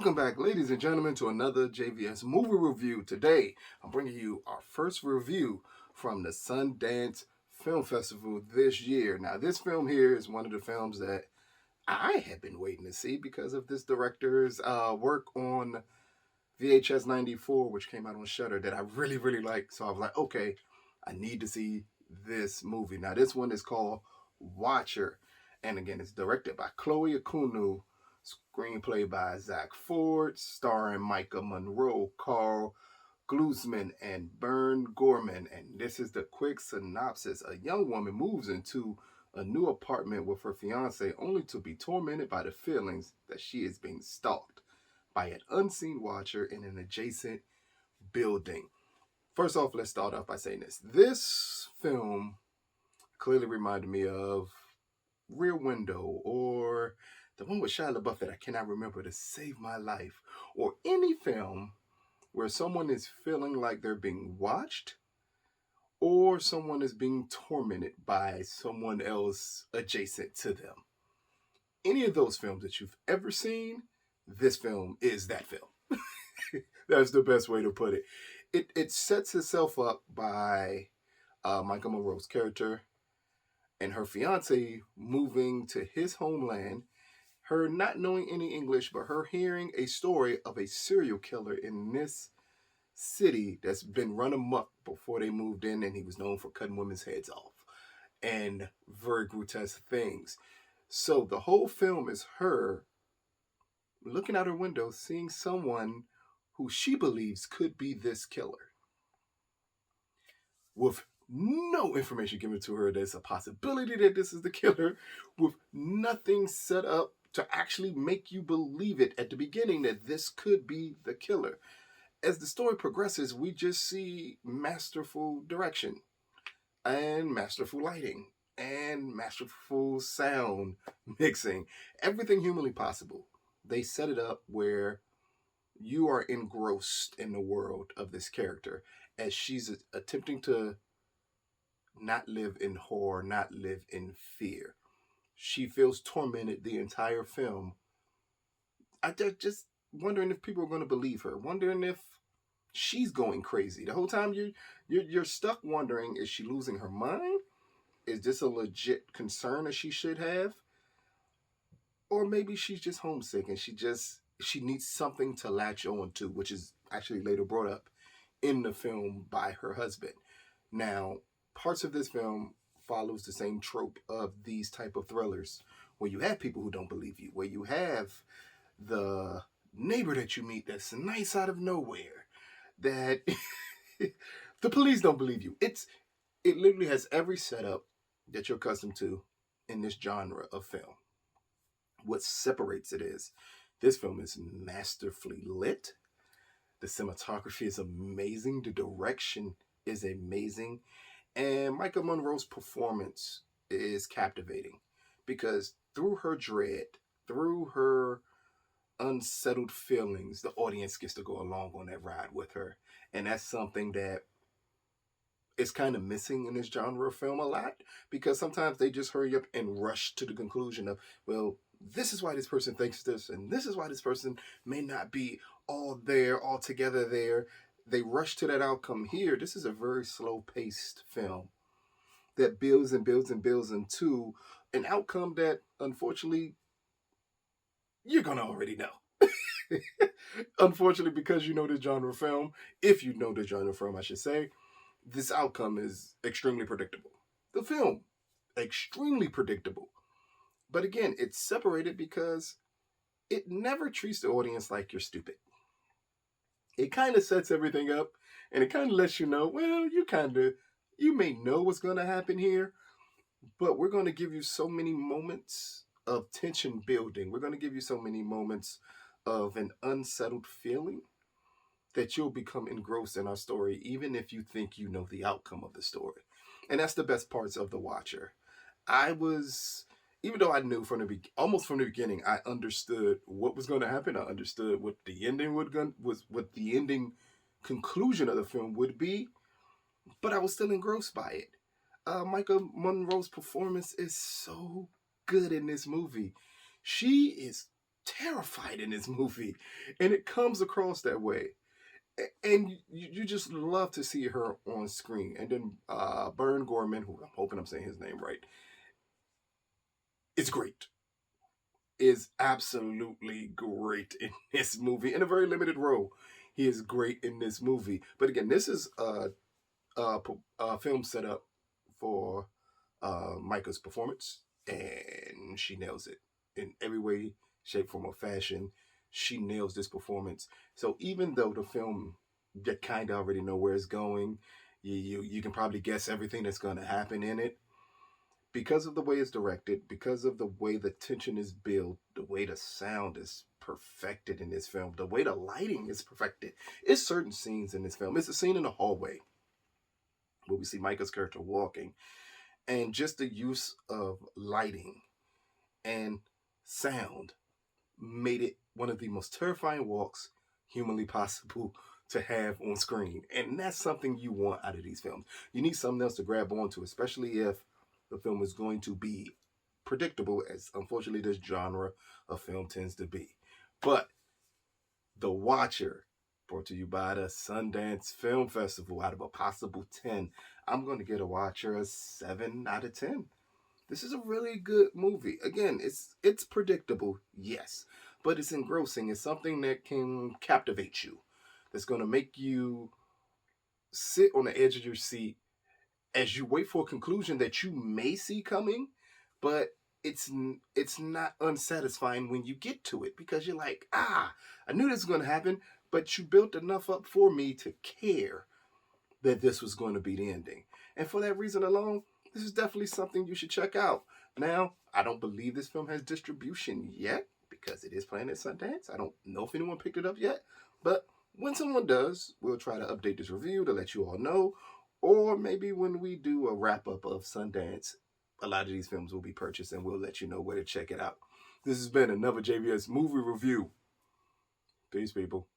Welcome back, ladies and gentlemen, to another JVS movie review. Today, I'm bringing you our first review from the Sundance Film Festival this year. Now, this film here is one of the films that I had been waiting to see because of this director's work on VHS 94, which came out on Shudder, that I really, really like. So I was like, okay, I need to see this movie. Now, this one is called Watcher. And again, it's directed by Chloe Akunu, screenplay by Zach Ford, starring Maika, Monroe, Karl, Glusman, and Gorman. And this is the quick synopsis. A young woman moves into a new apartment with her fiancé only to be tormented by the feelings that she is being stalked by an unseen watcher in an adjacent building. First off, let's start off by saying this. This film clearly reminded me of Rear Window, or the one with Shia LaBeouf that I cannot remember, To Save My Life, or any film where someone is feeling like they're being watched or someone is being tormented by someone else adjacent to them. Any of those films that you've ever seen, this film is that film. That's the best way to put it. It sets itself up by Maika Monroe's character and her fiance moving to his homeland, her not knowing any English, but her hearing a story of a serial killer in this city that's been run amok before they moved in, and he was known for cutting women's heads off and very grotesque things. So the whole film is her looking out her window, seeing someone who she believes could be this killer, with no information given to her. There's a possibility that this is the killer, with nothing set up to actually make you believe it at the beginning that this could be the killer. As the story progresses, we just see masterful direction and masterful lighting and masterful sound mixing. Everything humanly possible. They set it up where you are engrossed in the world of this character as she's attempting to not live in horror, not live in fear. She feels tormented the entire film. I just wondering if people are going to believe her, wondering if she's going crazy. The whole time you're stuck wondering, is she losing her mind? Is this a legit concern that she should have? Or maybe she's just homesick and she needs something to latch on to, which is actually later brought up in the film by her husband. Now, parts of this film follows the same trope of these type of thrillers, where you have people who don't believe you, where you have the neighbor that you meet that's nice out of nowhere, that the police don't believe you. It literally has every setup that you're accustomed to in this genre of film. What separates it is this film is masterfully lit. The cinematography is amazing. The direction is amazing. And Maika Monroe's performance is captivating because through her dread, through her unsettled feelings, the audience gets to go along on that ride with her. And that's something that is kind of missing in this genre of film a lot, because sometimes they just hurry up and rush to the conclusion of, well, this is why this person thinks this, and this is why this person may not be all together there. They rush to that outcome. Here, this is a very slow-paced film that builds and builds and builds into an outcome that, unfortunately, you're going to already know. Unfortunately, because you know the genre of film, if you know the genre of film, I should say, this outcome is extremely predictable. The film, extremely predictable. But again, it's separated because it never treats the audience like you're stupid. It kind of sets everything up, and it kind of lets you know, well, you may know what's going to happen here, but we're going to give you so many moments of tension building. We're going to give you so many moments of an unsettled feeling that you'll become engrossed in our story, even if you think you know the outcome of the story. And that's the best parts of The Watcher. Even though I knew almost from the beginning, I understood what was going to happen. I understood what the ending conclusion of the film would be, but I was still engrossed by it. Maika Monroe's performance is so good in this movie. She is terrified in this movie, and it comes across that way. And you just love to see her on screen. And then Gorman, who I'm hoping I'm saying his name right, is great. Is absolutely great in this movie in a very limited role. He is great in this movie. But again, this is a film set up for Maika's performance, and she nails it in every way, shape, form, or fashion. She nails this performance. So even though the film, you kind of already know where it's going, you can probably guess everything that's going to happen in it. Because of the way it's directed, because of the way the tension is built, the way the sound is perfected in this film, the way the lighting is perfected. It's certain scenes in this film. It's a scene in the hallway where we see Maika's character walking, and just the use of lighting and sound made it one of the most terrifying walks humanly possible to have on screen. And that's something you want out of these films. You need something else to grab onto, especially if the film is going to be predictable, as unfortunately this genre of film tends to be. But The Watcher, brought to you by the Sundance Film Festival, out of a possible 10, I'm going to get a Watcher a 7 out of 10. This is a really good movie. Again, it's predictable, yes, but it's engrossing. It's something that can captivate you. That's going to make you sit on the edge of your seat as you wait for a conclusion that you may see coming, but it's not unsatisfying when you get to it, because you're like, I knew this was going to happen, but you built enough up for me to care that this was going to be the ending. And for that reason alone, this is definitely something you should check out. Now, I don't believe this film has distribution yet because it is playing at Sundance. I don't know if anyone picked it up yet, but when someone does, we'll try to update this review to let you all know. Or maybe when we do a wrap-up of Sundance, a lot of these films will be purchased and we'll let you know where to check it out. This has been another JVS movie review. Peace, people.